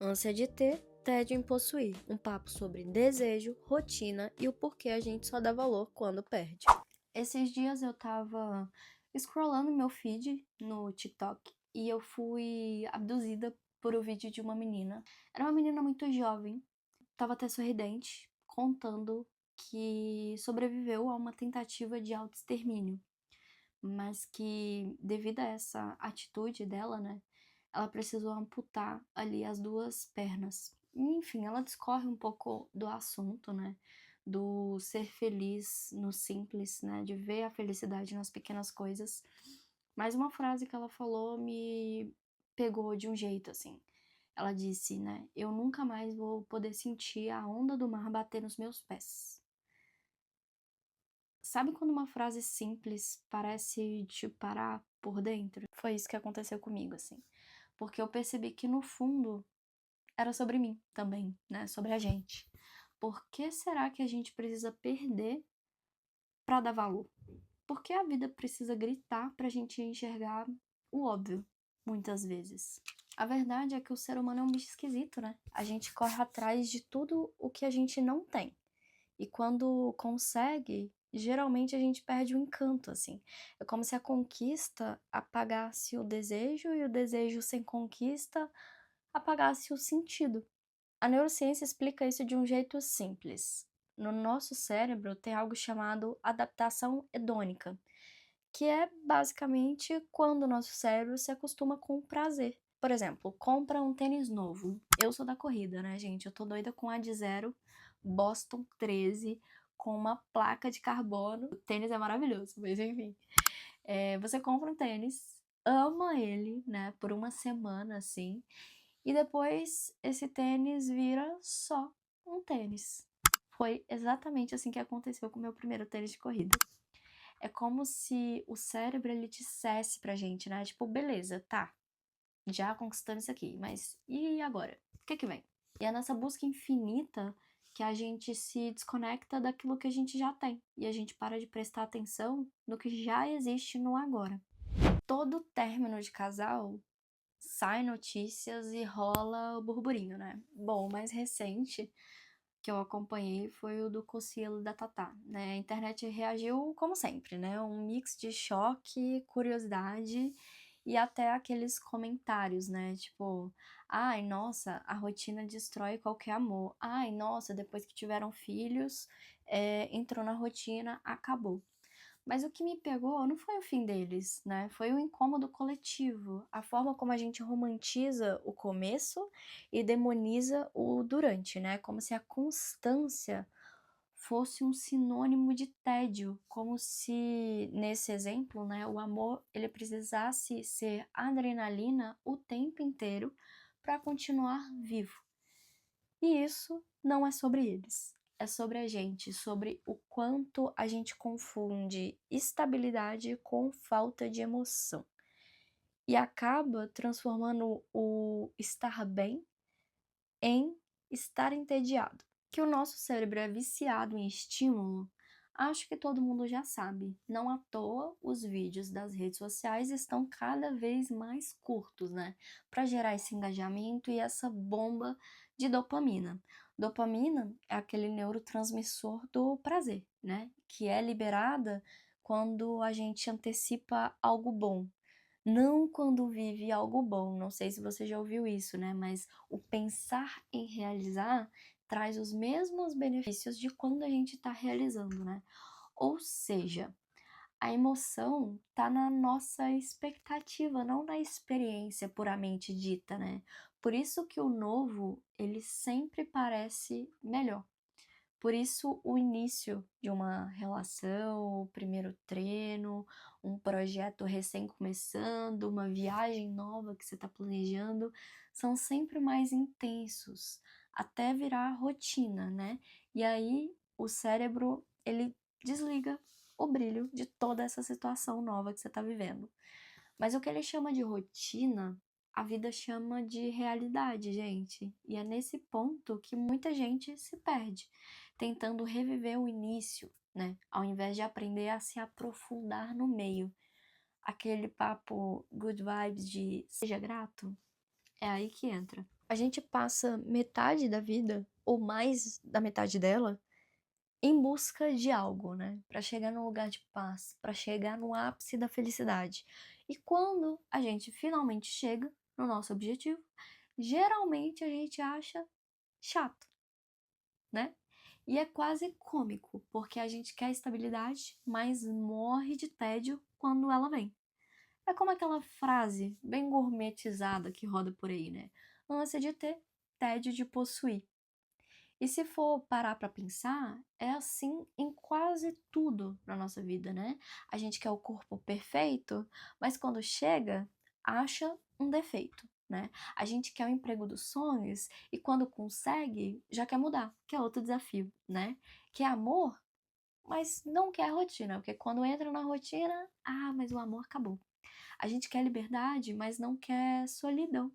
Ânsia de ter, tédio em possuir. Um papo sobre desejo, rotina e o porquê a gente só dá valor quando perde. Esses dias eu tava scrollando meu feed no TikTok e eu fui abduzida por um vídeo de uma menina. Era uma menina muito jovem, tava até sorridente, contando que sobreviveu a uma tentativa de autoextermínio, mas que devido a essa atitude dela, né, ela precisou amputar ali as 2 pernas. Enfim, ela discorre um pouco do assunto, né, do ser feliz no simples, né, de ver a felicidade nas pequenas coisas. Mas uma frase que ela falou me pegou de um jeito, assim. Ela disse, né, eu nunca mais vou poder sentir a onda do mar bater nos meus pés. Sabe quando uma frase simples parece te parar por dentro? Foi isso que aconteceu comigo, assim. Porque eu percebi que no fundo era sobre mim também, né? Sobre a gente. Por que será que a gente precisa perder pra dar valor? Por que a vida precisa gritar pra gente enxergar o óbvio, muitas vezes? A verdade é que o ser humano é um bicho esquisito, né? A gente corre atrás de tudo o que a gente não tem. E quando consegue, geralmente a gente perde o encanto, assim. É como se a conquista apagasse o desejo e o desejo sem conquista apagasse o sentido. A neurociência explica isso de um jeito simples. No nosso cérebro tem algo chamado adaptação hedônica, que é basicamente quando o nosso cérebro se acostuma com o prazer. Por exemplo, compra um tênis novo. Eu sou da corrida, né, gente? Eu tô doida com a Adizero Boston 13 com uma placa de carbono. O tênis é maravilhoso, mas enfim. Você compra um tênis, ama ele, né, por uma semana, assim, e depois esse tênis vira só um tênis. Foi exatamente assim que aconteceu com o meu primeiro tênis de corrida. É como se o cérebro ele dissesse pra gente, né? Tipo, beleza, tá, já conquistamos isso aqui, mas e agora? O que vem? E é nessa busca infinita que a gente se desconecta daquilo que a gente já tem e a gente para de prestar atenção no que já existe no agora. Todo término de casal sai notícias e rola o burburinho, né? Bom, o mais recente que eu acompanhei foi o do Cossielo da Tatá, né? A internet reagiu como sempre, né? Um mix de choque, curiosidade e até aqueles comentários, né? Tipo, ai, nossa, a rotina destrói qualquer amor. Ai, nossa, depois que tiveram filhos, entrou na rotina, acabou. Mas o que me pegou não foi o fim deles, né? Foi o incômodo coletivo, a forma como a gente romantiza o começo e demoniza o durante, né? Como se a constância fosse um sinônimo de tédio, como se nesse exemplo, né, o amor ele precisasse ser adrenalina o tempo inteiro para continuar vivo. E isso não é sobre eles. É sobre a gente, sobre o quanto a gente confunde estabilidade com falta de emoção. E acaba transformando o estar bem em estar entediado. Que o nosso cérebro é viciado em estímulo, acho que todo mundo já sabe. Não à toa, os vídeos das redes sociais estão cada vez mais curtos, né? Para gerar esse engajamento e essa bomba de dopamina. Dopamina é aquele neurotransmissor do prazer, né? Que é liberada quando a gente antecipa algo bom. Não quando vive algo bom, não sei se você já ouviu isso, né? Mas o pensar em realizar traz os mesmos benefícios de quando a gente está realizando, né? Ou seja, a emoção tá na nossa expectativa, não na experiência puramente dita, né? Por isso que o novo, ele sempre parece melhor. Por isso, o início de uma relação, o primeiro treino, um projeto recém começando, uma viagem nova que você está planejando, são sempre mais intensos, até virar rotina, né? E aí o cérebro ele desliga o brilho de toda essa situação nova que você está vivendo. Mas o que ele chama de rotina, a vida chama de realidade, gente. E é nesse ponto que muita gente se perde, tentando reviver o início, né? Ao invés de aprender a se aprofundar no meio. Aquele papo good vibes de seja grato, é aí que entra. A gente passa metade da vida, ou mais da metade dela, em busca de algo, né? Para chegar num lugar de paz, para chegar no ápice da felicidade. E quando a gente finalmente chega no nosso objetivo, geralmente a gente acha chato, né? E é quase cômico, porque a gente quer estabilidade, mas morre de tédio quando ela vem. É como aquela frase bem gourmetizada que roda por aí, né? Ânsia de ter, tédio de possuir. E se for parar para pensar, é assim em quase tudo na nossa vida, né? A gente quer o corpo perfeito, mas quando chega, acha um defeito, né? A gente quer o emprego dos sonhos e quando consegue, já quer mudar, que é outro desafio, né? Quer amor, mas não quer a rotina, porque quando entra na rotina, mas o amor acabou. A gente quer liberdade, mas não quer solidão,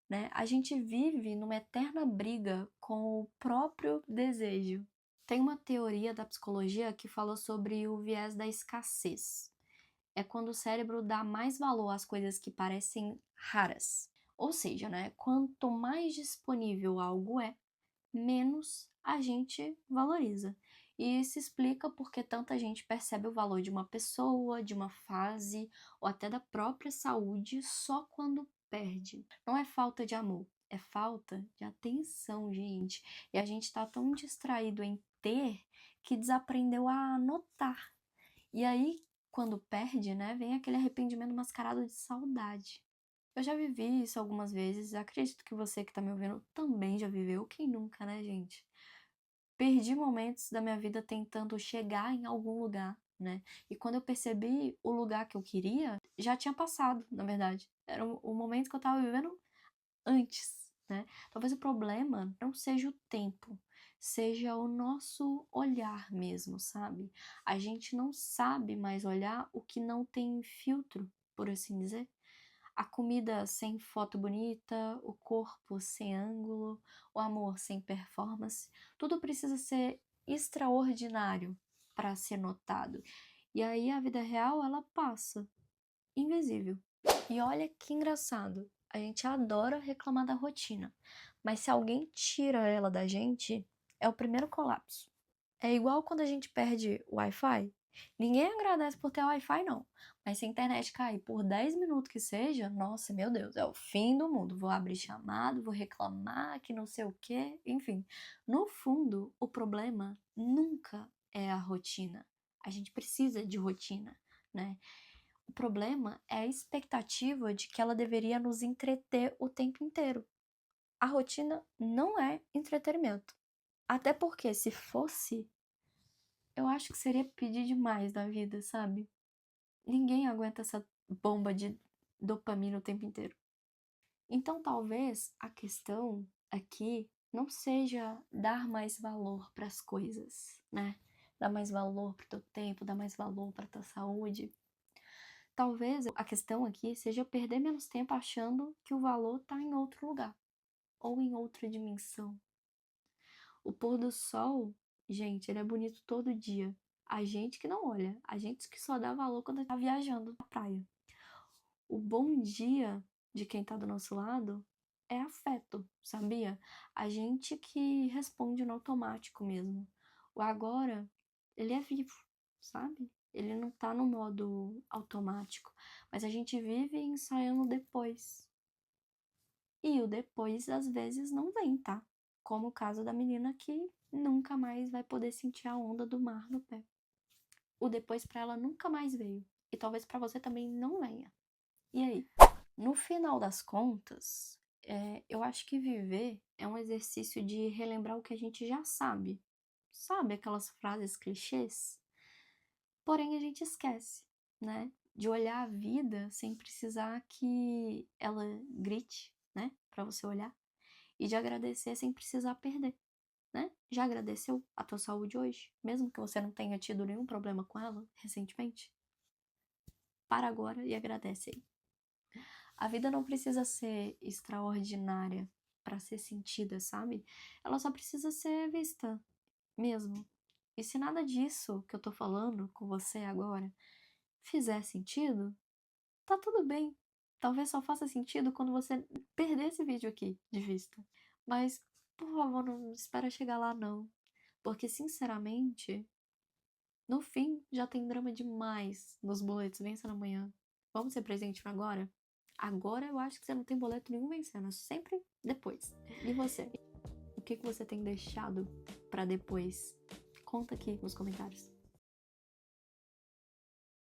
né? A gente vive numa eterna briga com o próprio desejo. Tem uma teoria da psicologia que fala sobre o viés da escassez. É quando o cérebro dá mais valor às coisas que parecem raras. Ou seja, né, quanto mais disponível algo é, menos a gente valoriza. E isso explica porque tanta gente percebe o valor de uma pessoa, de uma fase ou até da própria saúde só quando perde. Não é falta de amor, é falta de atenção, gente. E a gente tá tão distraído em ter que desaprendeu a notar. E aí, quando perde, né, vem aquele arrependimento mascarado de saudade. Eu já vivi isso algumas vezes, acredito que você que tá me ouvindo também já viveu, quem nunca, né, gente? Perdi momentos da minha vida tentando chegar em algum lugar, né? E quando eu percebi o lugar que eu queria, já tinha passado, na verdade. Era o momento que eu tava vivendo antes, né? Talvez o problema não seja o tempo, seja o nosso olhar mesmo, sabe? A gente não sabe mais olhar o que não tem filtro, por assim dizer. A comida sem foto bonita, o corpo sem ângulo, o amor sem performance, tudo precisa ser extraordinário para ser notado. E aí a vida real ela passa, invisível. E olha que engraçado, a gente adora reclamar da rotina, mas se alguém tira ela da gente, é o primeiro colapso. É igual quando a gente perde o Wi-Fi. Ninguém agradece por ter Wi-Fi, não. Mas se a internet cair por 10 minutos que seja, nossa, meu Deus, é o fim do mundo. Vou abrir chamado, vou reclamar, que não sei o quê. Enfim, no fundo, o problema nunca é a rotina. A gente precisa de rotina, né? O problema é a expectativa de que ela deveria nos entreter o tempo inteiro. A rotina não é entretenimento. Até porque, se fosse, eu acho que seria pedir demais da vida, sabe? Ninguém aguenta essa bomba de dopamina o tempo inteiro. Então, talvez a questão aqui não seja dar mais valor para as coisas, né? Dar mais valor para o teu tempo, dar mais valor para tua saúde. Talvez a questão aqui seja perder menos tempo achando que o valor está em outro lugar ou em outra dimensão. O pôr do sol, gente, ele é bonito todo dia. A gente que não olha, a gente que só dá valor quando tá viajando na praia. O bom dia de quem tá do nosso lado é afeto, sabia? A gente que responde no automático mesmo. O agora, ele é vivo, sabe? Ele não tá no modo automático, mas a gente vive ensaiando depois. E o depois às vezes não vem, tá? Como o caso da menina que nunca mais vai poder sentir a onda do mar no pé. O depois pra ela nunca mais veio. E talvez pra você também não venha. E aí? No final das contas, eu acho que viver é um exercício de relembrar o que a gente já sabe. Sabe aquelas frases clichês? Porém, a gente esquece, né? De olhar a vida sem precisar que ela grite, né? Pra você olhar. E de agradecer sem precisar perder, né? Já agradeceu a tua saúde hoje? Mesmo que você não tenha tido nenhum problema com ela recentemente? Para agora e agradece aí. A vida não precisa ser extraordinária para ser sentida, sabe? Ela só precisa ser vista, mesmo. E se nada disso que eu tô falando com você agora fizer sentido, tá tudo bem. Talvez só faça sentido quando você perder esse vídeo aqui de vista. Mas, por favor, não espera chegar lá, não. Porque, sinceramente, no fim, já tem drama demais nos boletos vencendo amanhã. Vamos ser presente no agora? Agora eu acho que você não tem boleto nenhum vencendo, é sempre depois. E você? O que você tem deixado pra depois? Conta aqui nos comentários.